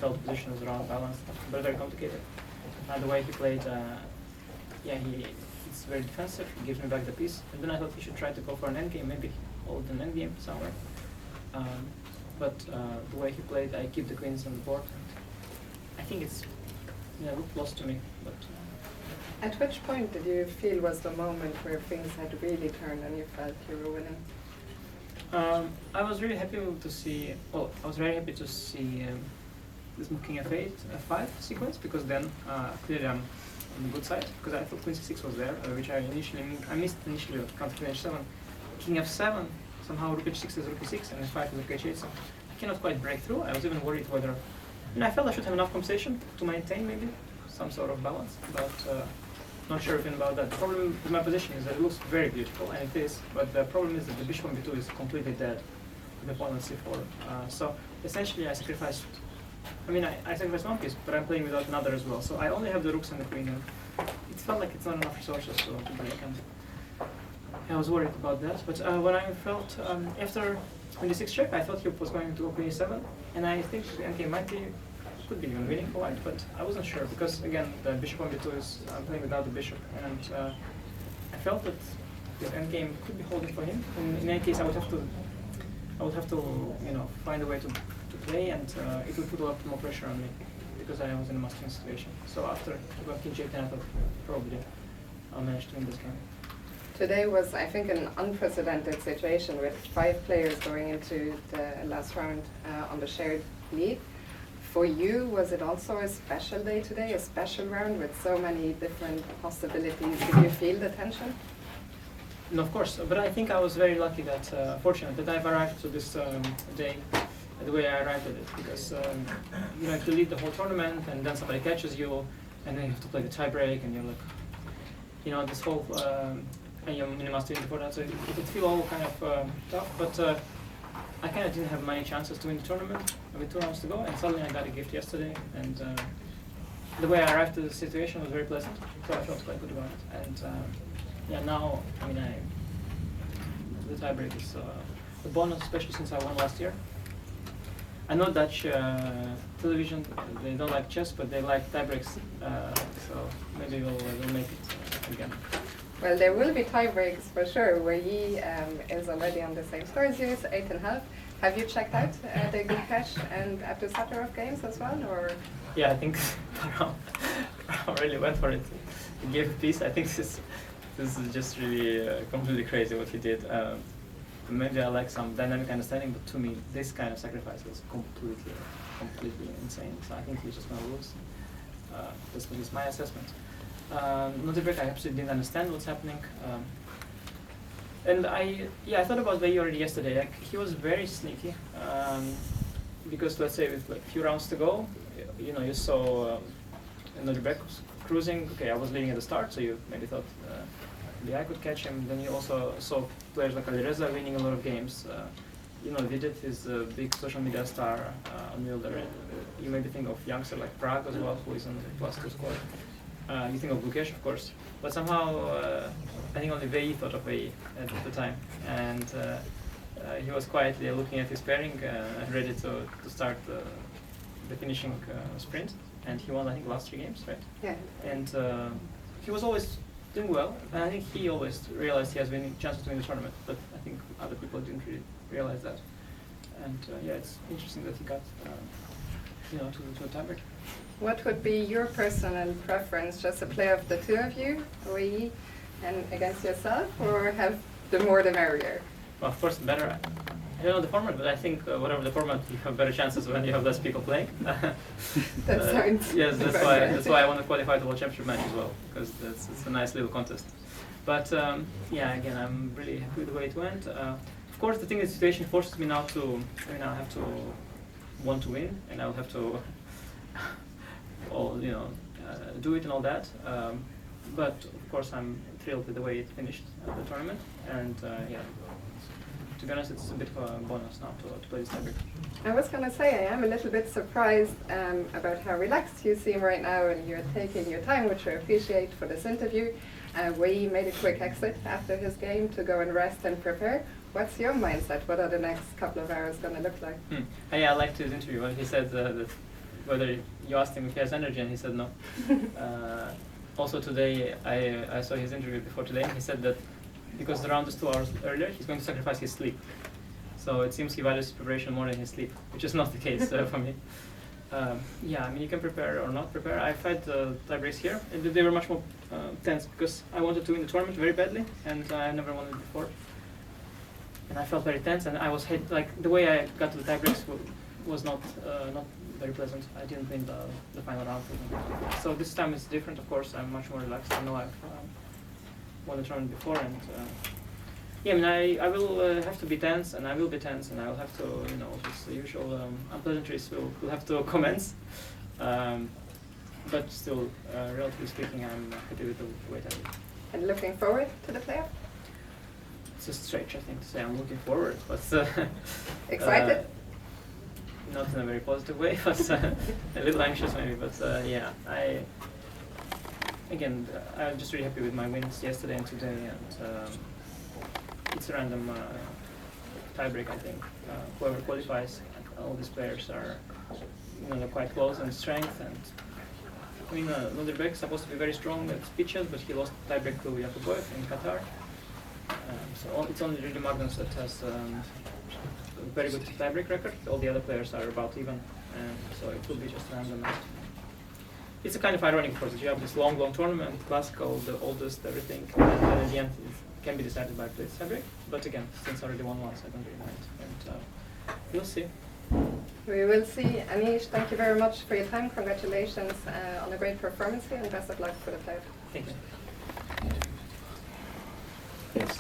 felt the position was around balanced, but very complicated. The way he played, he's very defensive. He gives me back the piece, and then I thought he should try to go for an endgame, maybe hold an endgame somewhere. But the way he played, I keep the queens on the board. I think it's looked lost to me, but. At which point did you feel was the moment where things had really turned and you felt you were winning? I was really happy to see. Well, I was very happy to see this King F8, F5 sequence, because then clearly I'm on the good side, because I thought Queen C6 was there, which I missed initially at counter Queen H7. King F7, somehow Rook H6 is Rook E6, and F5 is Rook H8, so I cannot quite break through. I was even worried whether. I felt I should have enough compensation to maintain maybe some sort of balance, but not sure even about that. The problem with my position is that it looks very beautiful, and it is, but the problem is that the bishop on b2 is completely dead with the pawn on c4. So essentially I sacrificed, I sacrificed one piece, but I'm playing without another as well. So I only have the rooks and the queen, and it felt like it's not enough resources to break, and I was worried about that. But when I felt, after Queen d6 check, I thought he was going to go Queen e7, and I think the endgame could be even winning for white, but I wasn't sure, because again, the bishop on b2 is, I'm playing without the bishop, and I felt that this endgame could be holding for him. In any case, I would have to find a way to play, and it would put a lot more pressure on me, because I was in a must-win situation. So after he got King J10, I thought probably I'll manage to win this game. Today was, I think, an unprecedented situation with 5 players going into the last round on the shared lead. For you, was it also a special day today, a special round with so many different possibilities? Did you feel the tension? No, of course, but I think I was very lucky that, fortunate that I've arrived to this day the way I arrived at it, because if you lead the whole tournament and then somebody catches you, and then you have to play the tiebreak, and you're like, this whole, and you're in a master before that, so it would feel all kind of tough, but I kind of didn't have many chances to win the tournament with 2 rounds to go, and suddenly I got a gift yesterday, and the way I arrived at the situation was very pleasant, so I felt quite good about it. And now, the tiebreak is the bonus, especially since I won last year. I know Dutch television, they don't like chess, but they like tiebreaks, so maybe we'll make it again. Well, there will be tie breaks for sure, where Yi is already on the same score as you, it's 8.5. Have you checked out the good cash and after Sattarov games as well, or? Yeah, I think Param really went for it. He gave a piece. I think this is just really completely crazy what he did. Maybe I like some dynamic understanding, but to me, this kind of sacrifice was completely insane. So I think he's just going to lose. This was my assessment. Not a break, I absolutely didn't understand what's happening. And I thought about Wei already yesterday. Like, he was very sneaky, because let's say with like a few rounds to go, you saw Nodebek was cruising. Okay, I was leading at the start, so you maybe thought maybe I could catch him. Then you also saw players like Alireza winning a lot of games. Vidit is a big social media star on Wilder. You maybe think of youngster like Prague as well, who is on the +2 score. You think of Lukesh, of course, but somehow I think only Wei thought of Wei at the time, and he was quietly looking at his pairing and ready to start the finishing sprint, and he won, I think, last 3 games, right? Yeah. And he was always doing well, and I think he always realized he has chances to win the tournament, but I think other people didn't really realize that. And it's interesting that he got to a tiebreak. What would be your personal preference? Just a play of the 2 of you, Wei and against yourself, or have the more the merrier? Well, of course, better. I don't know the format, but I think whatever the format, you have better chances when you have less people playing. That sounds. Yes, that's why I want to qualify the World Championship match as well, because it's a nice little contest. But again, I'm really happy with the way it went. Of course, the situation forces me now to. I have to want to win, and I'll have to. Do it and all that. But of course, I'm thrilled with the way it finished the tournament, and to be honest, it's a bit of a bonus now to play this tiebreak. I was going to say, I am a little bit surprised about how relaxed you seem right now, and you're taking your time, which I appreciate for this interview. Wei made a quick exit after his game to go and rest and prepare. What's your mindset? What are the next couple of hours going to look like? I liked his interview. He said that whether you asked him if he has energy, and he said no. Also today, I saw his interview before today. He said that because the round is 2 hours earlier, he's going to sacrifice his sleep. So it seems he values preparation more than his sleep, which is not the case for me. Yeah, I mean, you can prepare or not prepare. I fight tie breaks here, and they were much more tense because I wanted to win the tournament very badly, and I never won it before. And I felt very tense, and I was like the way I got to the tie breaks was not very pleasant. I didn't win the final round. So this time it's different. Of course, I'm much more relaxed. I know I've won the tournament before, and yeah, I mean, I will have to be tense, and I will be tense, and I will have to, you know, just the usual unpleasantries will have to commence. But still, relatively speaking, I'm happy with the way I did. And looking forward to the playoff? It's a stretch, I think, to say I'm looking forward, but excited? Not in a very positive way, but a little anxious maybe. But yeah, I'm just really happy with my wins yesterday and today, and it's a random tiebreak. I think whoever qualifies, all these players are, you know, they're quite close in strength. And I mean, Lunderbek is supposed to be very strong at pitches, but he lost tiebreak to Yakuboev in Qatar. So it's only really Magnus that has a very good tiebreak record. All the other players are about even, so it will be just random. It's a kind of ironic, of course, that you have this long tournament, classical, the oldest, everything, and then at the end it can be decided by place tiebreak. But again, since I already won once, I don't really mind. And we'll see. We will see. Anish, thank you very much for your time. Congratulations on a great performance here, and best of luck for the playoff. Thank you.